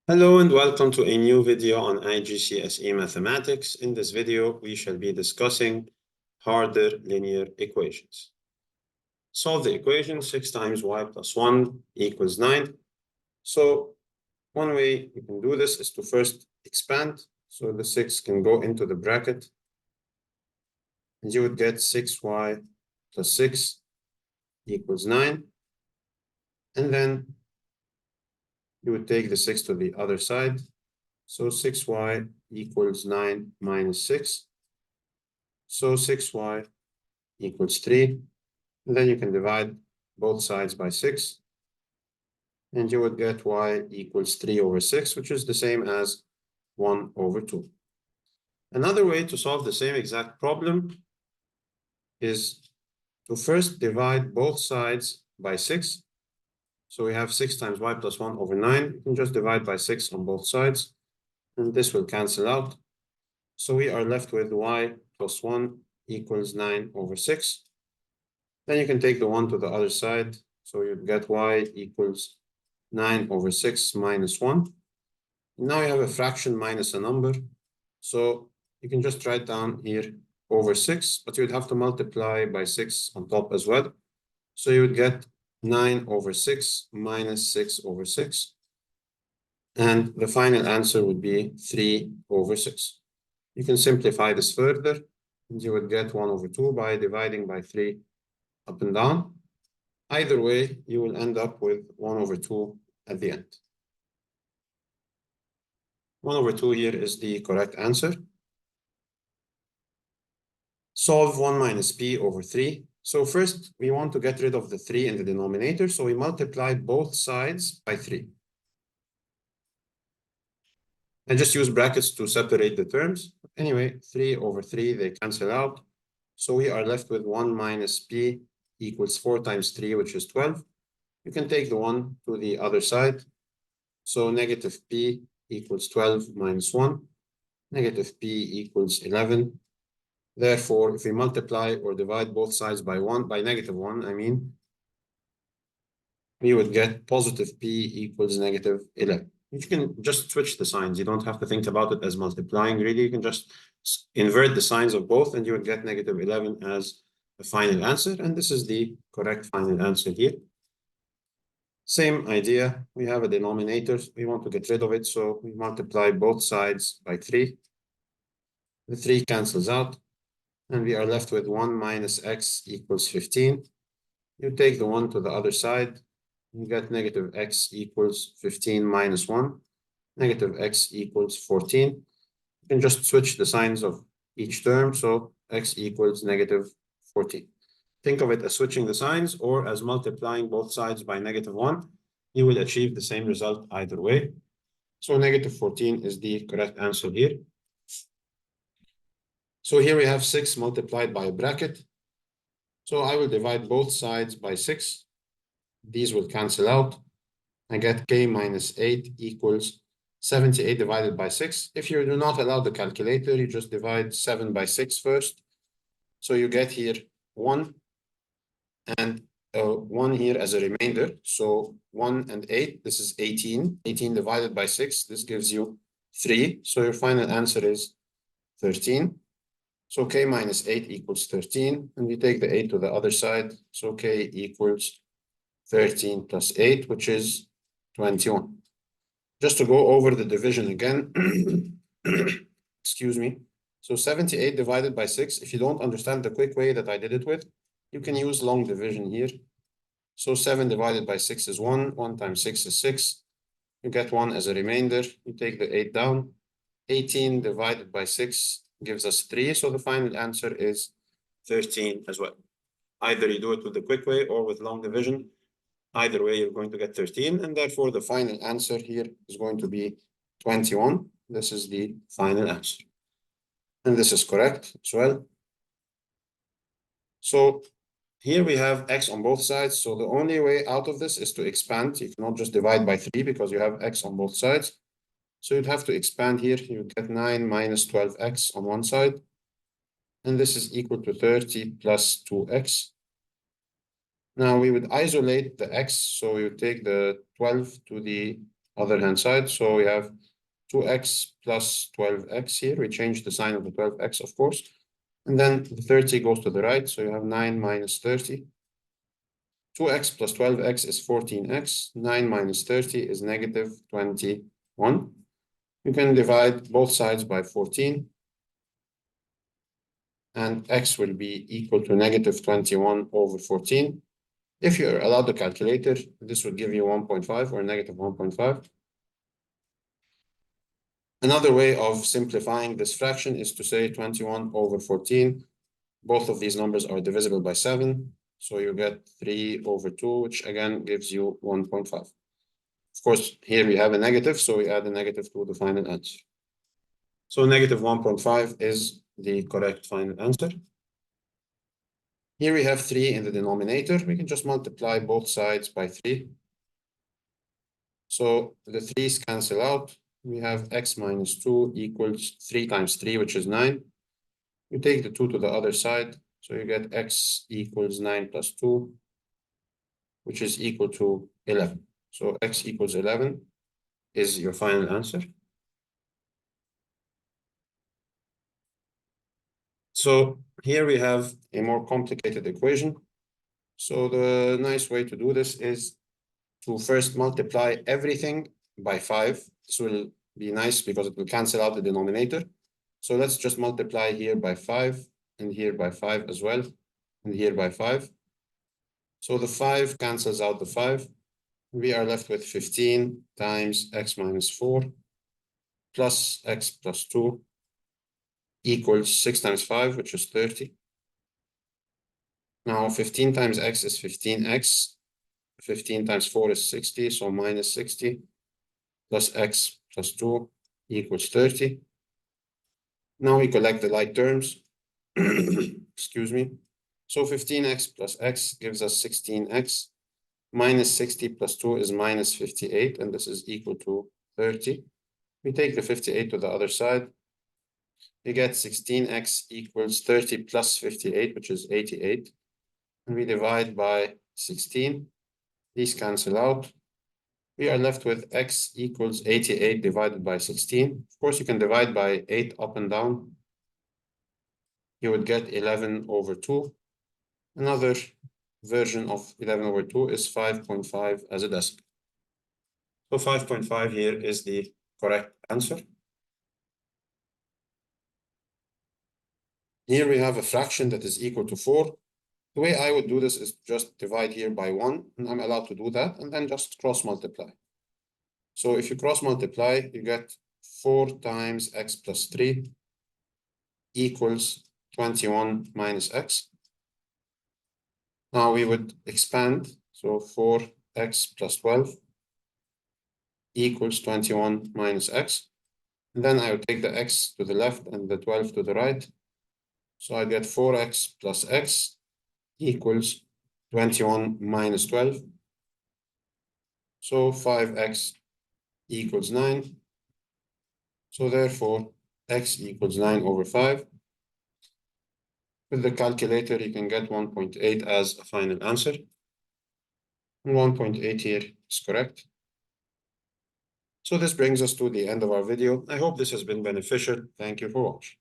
Hello and welcome to a new video on IGCSE Mathematics. In this video, we shall be discussing harder linear equations. Solve the equation 6 times y plus 1 equals 9. So one way you can do this is to first expand. So the 6 can go into the bracket. And you would get 6y plus 6 equals 9. And then you would take the 6 to the other side. So 6y equals 9 minus 6. So 6y equals 3. And then you can divide both sides by 6. And you would get y equals 3 over 6, which is the same as 1 over 2. Another way to solve the same exact problem is to first divide both sides by 6. So we have 6 times y plus 1 over 9. You can just divide by 6 on both sides. And this will cancel out. So we are left with y plus 1 equals 9 over 6. Then you can take the 1 to the other side. So you get y equals 9 over 6 minus 1. Now you have a fraction minus a number. So you can just write down here over 6, but you would have to multiply by 6 on top as well. So you would get 9 over 6 minus 6 over 6. And the final answer would be 3 over 6. You can simplify this further, and you would get 1 over 2 by dividing by 3 up and down. Either way, you will end up with 1 over 2 at the end. 1 over 2 here is the correct answer. Solve 1 minus p over 3. So first, we want to get rid of the 3 in the denominator, so we multiply both sides by 3. And just use brackets to separate the terms. Anyway, 3 over 3, they cancel out. So we are left with 1 minus p equals 4 times 3, which is 12. You can take the 1 to the other side. So negative p equals 12 minus 1. Negative p equals 11. Therefore, if we multiply or divide both sides by negative 1, I mean, we would get positive p equals negative 11. You can just switch the signs. You don't have to think about it as multiplying, really. You can just invert the signs of both, and you would get negative 11 as the final answer. And this is the correct final answer here. Same idea. We have a denominator. We want to get rid of it, so we multiply both sides by 3. The 3 cancels out, and we are left with 1 minus x equals 15. You take the 1 to the other side. You get negative x equals 15 minus 1. Negative x equals 14. You can just switch the signs of each term, so x equals negative 14. Think of it as switching the signs or as multiplying both sides by negative 1. You will achieve the same result either way. So negative 14 is the correct answer here. So here we have 6 multiplied by a bracket. So I will divide both sides by 6. These will cancel out. I get k minus 8 equals 78 divided by 6. If you do not allow the calculator, you just divide 7 by 6 first. So you get here 1 and 1 here as a remainder. So 1 and 8, this is 18. 18 divided by 6, this gives you 3. So your final answer is 13. So k minus 8 equals 13. And we take the 8 to the other side. So k equals 13 plus 8, which is 21. Just to go over the division again, excuse me. So 78 divided by 6, if you don't understand the quick way that I did it with, you can use long division here. So 7 divided by 6 is 1. 1 times 6 is 6. You get 1 as a remainder. You take the 8 down. 18 divided by 6 gives us 3. So the final answer is 13 as well. Either you do it with the quick way or with long division. Either way, you're going to get 13, and therefore the final answer here is going to be 21. This is the final answer. And this is correct as well. So here we have x on both sides. So the only way out of this is to expand. You cannot just divide by 3 because you have x on both sides. So you'd have to expand here. You get 9 minus 12x on one side. And this is equal to 30 plus 2x. Now we would isolate the x, so we would take the 12 to the other hand side. So we have 2x plus 12x here. We change the sign of the 12x, of course. And then the 30 goes to the right. So you have 9 minus 30. 2x plus 12x is 14x. 9 minus 30 is negative 21. You can divide both sides by 14. And x will be equal to negative 21 over 14. If you're allowed the calculator, this will give you 1.5 or negative 1.5. Another way of simplifying this fraction is to say 21 over 14. Both of these numbers are divisible by 7. So you get 3 over 2, which again gives you 1.5. Of course, here we have a negative, so we add a negative to the final answer. So negative 1.5 is the correct final answer. Here we have 3 in the denominator. We can just multiply both sides by 3. So the 3's cancel out. We have x minus 2 equals 3 times 3, which is 9. You take the 2 to the other side. So you get x equals 9 plus 2, which is equal to 11. So x equals 11 is your final answer. So here we have a more complicated equation. So the nice way to do this is to first multiply everything by 5. This will be nice because it will cancel out the denominator. So let's just multiply here by 5 and here by 5 as well, and here by 5. So the 5 cancels out the 5. We are left with 15 times x minus 4 plus x plus 2 equals 6 times 5, which is 30. Now 15 times x is 15x. 15 times 4 is 60, so minus 60 plus x plus 2 equals 30. Now we collect the like terms. Excuse me. So 15x plus x gives us 16x. Minus 60 plus 2 is minus 58, and this is equal to 30. We take the 58 to the other side. We get 16x equals 30 plus 58, which is 88. And we divide by 16. These cancel out. We are left with x equals 88 divided by 16. Of course, you can divide by 8 up and down. You would get 11 over 2. Another version of 11 over 2 is 5.5 as a decimal. So 5.5 here is the correct answer. Here we have a fraction that is equal to 4. The way I would do this is just divide here by 1, and I'm allowed to do that, and then just cross multiply. So if you cross multiply, you get 4 times x plus 3 equals 21 minus x. Now we would expand, so 4x plus 12 equals 21 minus x. And then I would take the x to the left and the 12 to the right. So I get 4x plus x equals 21 minus 12. So 5x equals 9. So therefore, x equals 9 over 5. With the calculator, you can get 1.8 as a final answer. And 1.8 here is correct. So this brings us to the end of our video. I hope this has been beneficial. Thank you for watching.